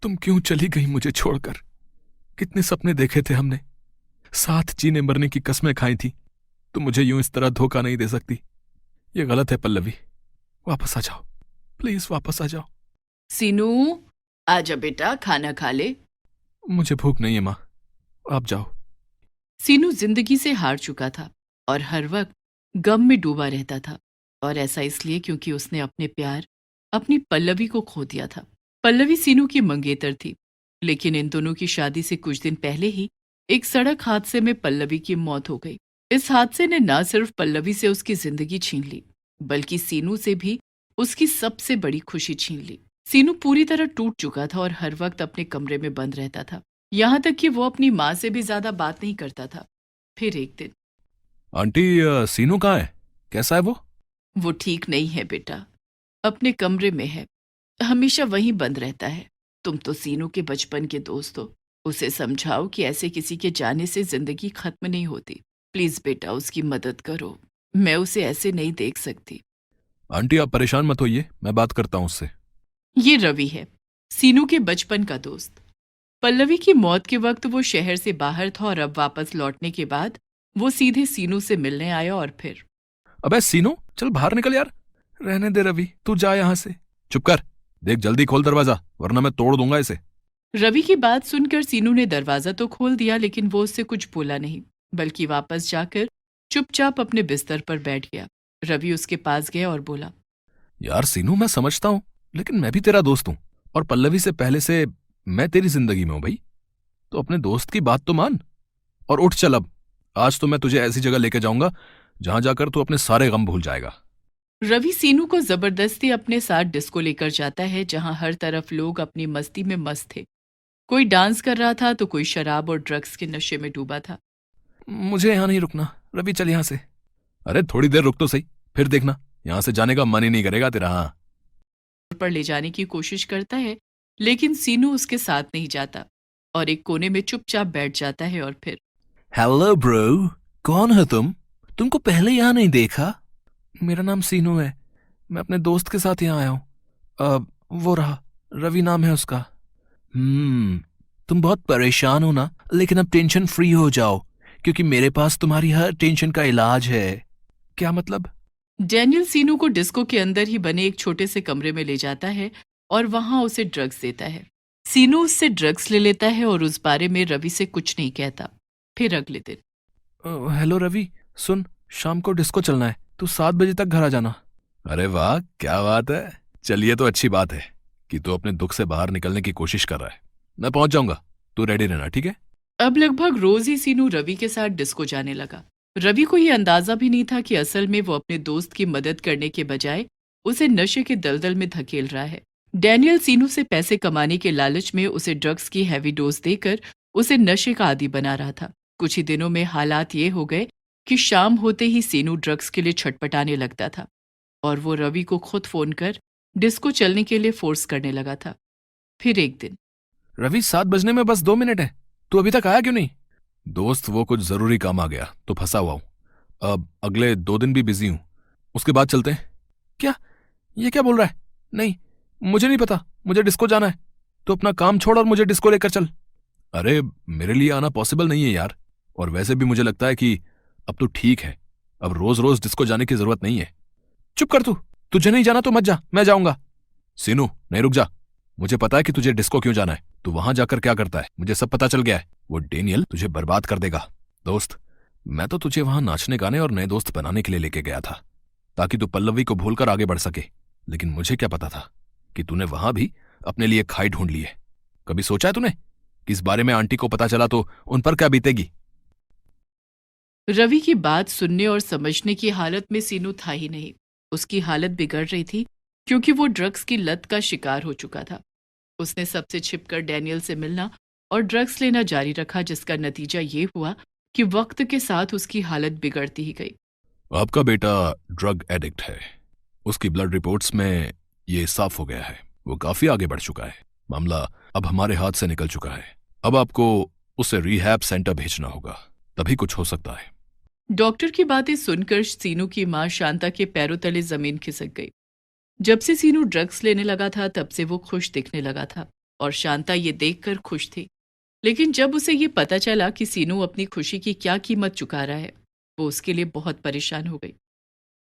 तुम क्यों चली गई मुझे छोड़कर? कितने सपने देखे थे हमने, साथ जीने मरने की कस्में खाई थी। तुम मुझे यूं इस तरह धोखा नहीं दे सकती। ये गलत है पल्लवी। वापस आ जाओ, प्लीज वापस आ जाओ। सीनू, आजा बेटा, खाना खा ले। मुझे भूख नहीं है माँ, आप जाओ। सीनू जिंदगी से हार चुका था और हर वक्त गम में डूबा रहता था, और ऐसा इसलिए क्योंकि उसने अपने प्यार, अपनी पल्लवी को खो दिया था। पल्लवी सीनू की मंगेतर थी, लेकिन इन दोनों की शादी से कुछ दिन पहले ही एक सड़क हादसे में पल्लवी की मौत हो गई। इस हादसे ने न सिर्फ पल्लवी से उसकी जिंदगी छीन ली, बल्कि सीनू से भी उसकी सबसे बड़ी खुशी छीन ली। सीनू पूरी तरह टूट चुका था और हर वक्त अपने कमरे में बंद रहता था, यहाँ तक कि वो अपनी माँ से भी ज्यादा बात नहीं करता था। फिर एक दिन, आंटी, सीनू कहाँ है? कैसा है वो? वो ठीक नहीं है बेटा, अपने कमरे में है, हमेशा वहीं बंद रहता है। तुम तो सीनू के बचपन के दोस्त हो, उसे समझाओ कि ऐसे किसी के जाने से जिंदगी खत्म नहीं होती। प्लीज बेटा, उसकी मदद करो, मैं उसे ऐसे नहीं देख सकती। आंटी आप परेशान मत होइए, मैं बात करता हूँ उससे। ये रवि है, सीनू के बचपन का दोस्त। पल्लवी की मौत के वक्त वो शहर से बाहर था और अब वापस लौटने के बाद वो सीधे सीनू से मिलने आया। और फिर, अबे सीनू, चल बाहर निकल यार। रहने दे रवि, तू जा यहां से। चुप कर, देख जल्दी खोल दरवाजा वरना मैं तोड़ दूंगा इसे। रवि की बात सुनकर सीनू ने दरवाजा तो खोल दिया, लेकिन वो उससे कुछ बोला नहीं, बल्कि वापस जाकर चुपचाप अपने बिस्तर पर बैठ गया। रवि उसके पास गया और बोला, यार सीनू, मैं समझता हूं, लेकिन मैं भी तेरा दोस्त हूं और पल्लवी से पहले से मैं तेरी जिंदगी में हूं भाई। तो अपने दोस्त की बात तो मान और उठ चल अब। आज तो मैं तुझे ऐसी जगह लेके जाऊंगा जहां जाकर तू अपने सारे गम भूल जाएगा। रवि सीनू को जबरदस्ती अपने साथ डिस्को लेकर जाता है, जहां हर तरफ लोग अपनी मस्ती में मस्त थे। कोई डांस कर रहा था तो कोई शराब और ड्रग्स के नशे में डूबा था। मुझे यहां नहीं रुकना रवि, चल यहां से। अरे थोड़ी देर रुक तो सही, फिर देखना यहां से जाने का मन ही नहीं करेगा तेरा। हाँ, पर ले जाने की कोशिश करता है, लेकिन सीनू उसके साथ नहीं जाता और एक कोने में चुपचाप बैठ जाता है। और फिर, हेलो ब्रो, कौन हो तुम? तुमको पहले यहाँ नहीं देखा। मेरा नाम सीनू है, मैं अपने दोस्त के साथ यहाँ आया हूँ। अब वो रहा, रवि नाम है उसका। तुम बहुत परेशान हो ना, लेकिन अब टेंशन फ्री हो जाओ क्योंकि मेरे पास तुम्हारी हर टेंशन का इलाज है। क्या मतलब? डैनियल सीनू को डिस्को के अंदर ही बने एक छोटे से कमरे में ले जाता है और वहां उसे ड्रग्स देता है। सीनू उससे ड्रग्स ले लेता है और उस बारे में रवि से कुछ नहीं कहता। फिर अगले दिन, हेलो रवि, सुन, शाम को डिस्को चलना है, तू 7 बजे तक घर आ जाना। अरे वाह, क्या बात है। चलिए, तो अच्छी बात है कि तू अपने दुख से बाहर निकलने की कोशिश कर रहा है। मैं पहुंच जाऊंगा, तू रेडी रहना, ठीक है? अब लगभग रोज ही सीनू रवि के साथ डिस्को जाने लगा। रवि को यह अंदाजा भी नहीं था कि असल में वो अपने दोस्त की मदद करने के बजाय उसे नशे के दलदल में धकेल रहा है। डैनियल सीनू से पैसे कमाने के लालच में उसे ड्रग्स की हैवी डोज देकर उसे नशे का आदी बना रहा था। कुछ ही दिनों में हालात ये हो गए कि शाम होते ही सीनू ड्रग्स के लिए छटपटाने लगता था और वो रवि को खुद फोन कर डिस्को चलने के लिए फोर्स करने लगा था। फिर एक दिन, रवि, 7 बजने में बस 2 मिनट है, तू अभी तक आया क्यों नहीं? दोस्त, वो कुछ जरूरी काम आ गया तो फंसा हुआ हूं। अब अगले 2 दिन भी बिजी हूं, उसके बाद चलते हैं। क्या? ये क्या बोल रहा है? नहीं, मुझे नहीं पता, मुझे डिस्को जाना है। तो अपना काम छोड़ और मुझे डिस्को लेकर चल। अरे मेरे लिए आना पॉसिबल नहीं है यार, और वैसे भी मुझे लगता है कि अब तो ठीक है, अब रोज रोज डिस्को जाने की जरूरत नहीं है। चुप कर तू, तुझे नहीं जाना तो मत जा, मैं जाऊंगा। सीनू, नहीं, रुक जा। मुझे पता है कि तुझे डिस्को क्यों जाना है, तू वहां जाकर क्या करता है, मुझे सब पता चल गया है। वो डेनियल तुझे बर्बाद कर देगा। दोस्त, मैं तो तुझे वहां नाचने गाने और नए दोस्त बनाने के लिए लेके गया था ताकि तू पल्लवी को भूलकर आगे बढ़ सके, लेकिन मुझे क्या पता था कि तूने वहां भी अपने लिए खाई ढूंढ ली है। कभी सोचा है तूने कि इस बारे में आंटी को पता चला तो उन पर क्या बीतेगी? रवि की बात सुनने और समझने की हालत में सीनू था ही नहीं। उसकी हालत बिगड़ रही थी क्योंकि वो ड्रग्स की लत का शिकार हो चुका था। उसने सबसे छिपकर डैनियल से मिलना और ड्रग्स लेना जारी रखा, जिसका नतीजा ये हुआ कि वक्त के साथ उसकी हालत बिगड़ती ही गई। आपका बेटा ड्रग एडिक्ट है, उसकी ब्लड रिपोर्ट्स में ये साफ हो गया है। वो काफी आगे बढ़ चुका है, मामला अब हमारे हाथ से निकल चुका है। अब आपको उसे रिहैब सेंटर भेजना होगा, तभी कुछ हो सकता है। डॉक्टर की बातें सुनकर सीनू की मां शांता के पैरों तले जमीन खिसक गई। जब से सीनू ड्रग्स लेने लगा था तब से वो खुश दिखने लगा था। और शांता ये देखकर खुश थी। लेकिन जब उसे ये पता चला कि सीनू अपनी खुशी की क्या कीमत चुका रहा है, वो उसके लिए बहुत परेशान हो गई।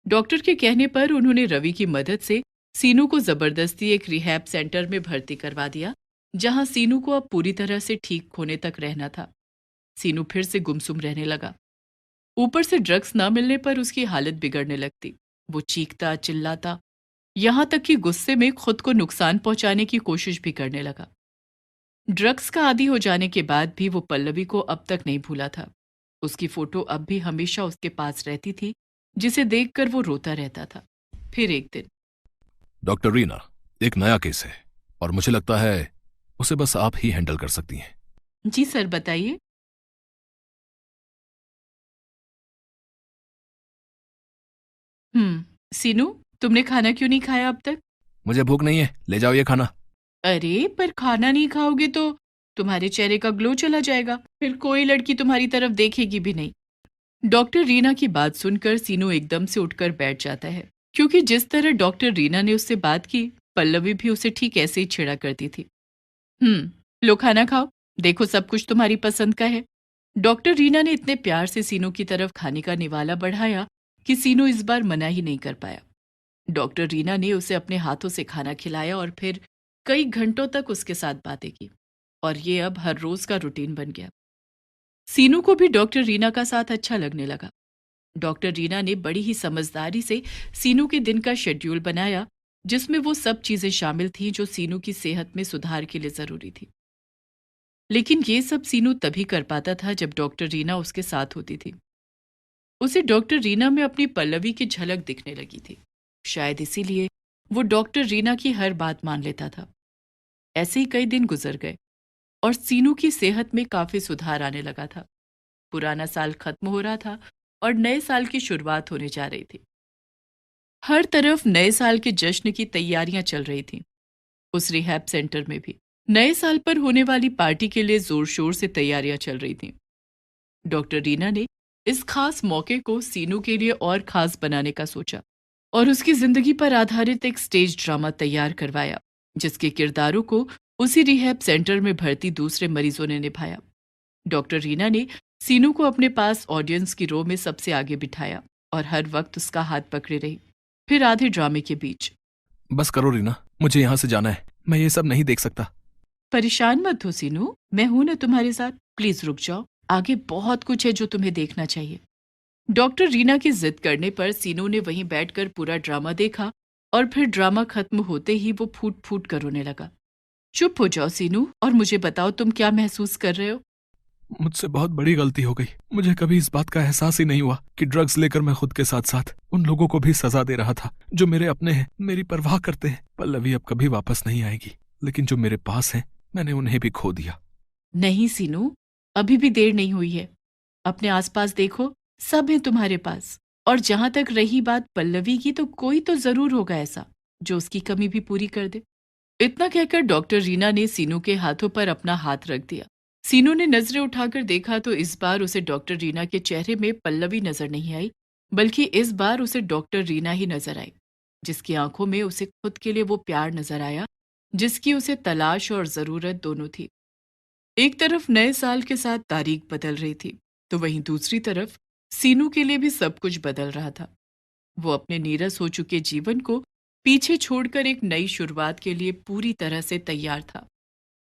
डॉक्टर के कहने पर उन्होंने रवि की मदद से सीनू को जबरदस्ती एक रिहैब सेंटर में भर्ती करवा दिया, जहां सीनू को अब पूरी तरह से ठीक होने तक रहना था। सीनू फिर से गुमसुम रहने लगा। ऊपर से ड्रग्स न मिलने पर उसकी हालत बिगड़ने लगती। वो चीखता चिल्लाता, यहां तक कि गुस्से में खुद को नुकसान पहुंचाने की कोशिश भी करने लगा। ड्रग्स का आदी हो जाने के बाद भी वो पल्लवी को अब तक नहीं भूला था। उसकी फोटो अब भी हमेशा उसके पास रहती थी, जिसे देखकर वो रोता रहता था। फिर एक दिन, डॉक्टर रीना, एक नया केस है और मुझे लगता है उसे बस आप ही हैंडल कर सकती हैं। जी सर, बताइए। सीनू, तुमने खाना क्यों नहीं खाया अब तक? मुझे भूख नहीं है, ले जाओ ये खाना। अरे, पर खाना नहीं खाओगे तो तुम्हारे चेहरे का ग्लो चला जाएगा, फिर कोई लड़की तुम्हारी तरफ देखेगी भी नहीं। डॉक्टर रीना की बात सुनकर सीनू एकदम से उठकर बैठ जाता है, क्योंकि जिस तरह डॉक्टर रीना ने उससे बात की, पल्लवी भी उसे ठीक ऐसे ही छेड़ा करती थी। लो खाना खाओ, देखो सब कुछ तुम्हारी पसंद का है। डॉक्टर रीना ने इतने प्यार से सीनू की तरफ खाने का निवाला बढ़ाया कि सीनू इस बार मना ही नहीं कर पाया। डॉक्टर रीना ने उसे अपने हाथों से खाना खिलाया और फिर कई घंटों तक उसके साथ बातें की, और ये अब हर रोज का रूटीन बन गया। सीनू को भी डॉक्टर रीना का साथ अच्छा लगने लगा। डॉक्टर रीना ने बड़ी ही समझदारी से सीनू के दिन का शेड्यूल बनाया, जिसमें वो सब चीजें शामिल थीं जो सीनू की सेहत में सुधार के लिए जरूरी थी। लेकिन ये सब सीनू तभी कर पाता था जब डॉक्टर रीना उसके साथ होती थी। उसे डॉक्टर रीना में अपनी पल्लवी की झलक दिखने लगी थी। शायद इसीलिए वो डॉक्टर रीना की हर बात मान लेता था। ऐसे ही कई दिन गुजर गए और सीनू की सेहत में काफी सुधार आने लगा था। पुराना साल खत्म हो रहा था और नए साल की शुरुआत होने जा रही थी। हर तरफ नए साल के जश्न की तैयारियां चल रही थीं। उस रिहैब सेंटर में भी नए साल पर होने वाली पार्टी के लिए जोर शोर से तैयारियां चल रही थीं। डॉक्टर रीना ने इस खास मौके को सीनू के लिए और खास बनाने का सोचा और उसकी जिंदगी पर आधारित एक स्टेज ड्रामा तैयार करवाया, जिसके किरदारों को उसी रिहैब सेंटर में भर्ती दूसरे मरीजों ने निभाया। डॉक्टर रीना ने सीनू को अपने पास ऑडियंस की रो में सबसे आगे बिठाया और हर वक्त उसका हाथ पकड़े रही। फिर आधे ड्रामे के बीच, बस करो रीना, मुझे यहां से जाना है, मैं ये सब नहीं देख सकता। परेशान मत हो सीनू, मैं हूं ना तुम्हारे साथ। प्लीज रुक जाओ, आगे बहुत कुछ है जो तुम्हें देखना चाहिए। डॉक्टर रीना की जिद करने पर सीनू ने वहीं बैठकर पूरा ड्रामा देखा और फिर ड्रामा खत्म होते ही वो फूट फूट कर रोने लगा। चुप हो जाओ सीनू और मुझे बताओ तुम क्या महसूस कर रहे हो। मुझसे बहुत बड़ी गलती हो गई। मुझे कभी इस बात का एहसास ही नहीं हुआ कि ड्रग्स लेकर मैं खुद के साथ साथ उन लोगों को भी सजा दे रहा था जो मेरे अपने हैं, मेरी परवाह करते हैं। पल्लवी अब कभी वापस नहीं आएगी, लेकिन जो मेरे पास है मैंने उन्हें भी खो दिया। नहीं सीनू, अभी भी देर नहीं हुई है। अपने आसपास देखो, सब है तुम्हारे पास। और जहां तक रही बात पल्लवी की, तो कोई तो जरूर होगा ऐसा जो उसकी कमी भी पूरी कर दे। इतना कहकर डॉक्टर रीना ने सीनू के हाथों पर अपना हाथ रख दिया। सीनू ने नजरें उठाकर देखा तो इस बार उसे डॉक्टर रीना के चेहरे में पल्लवी नजर नहीं आई, बल्कि इस बार उसे डॉक्टर रीना ही नजर आई, जिसकी आंखों में उसे खुद के लिए वो प्यार नजर आया जिसकी उसे तलाश और जरूरत दोनों थी। एक तरफ नए साल के साथ तारीख बदल रही थी, तो वहीं दूसरी तरफ सीनू के लिए भी सब कुछ बदल रहा था। वो अपने नीरस हो चुके जीवन को पीछे छोड़कर एक नई शुरुआत के लिए पूरी तरह से तैयार था।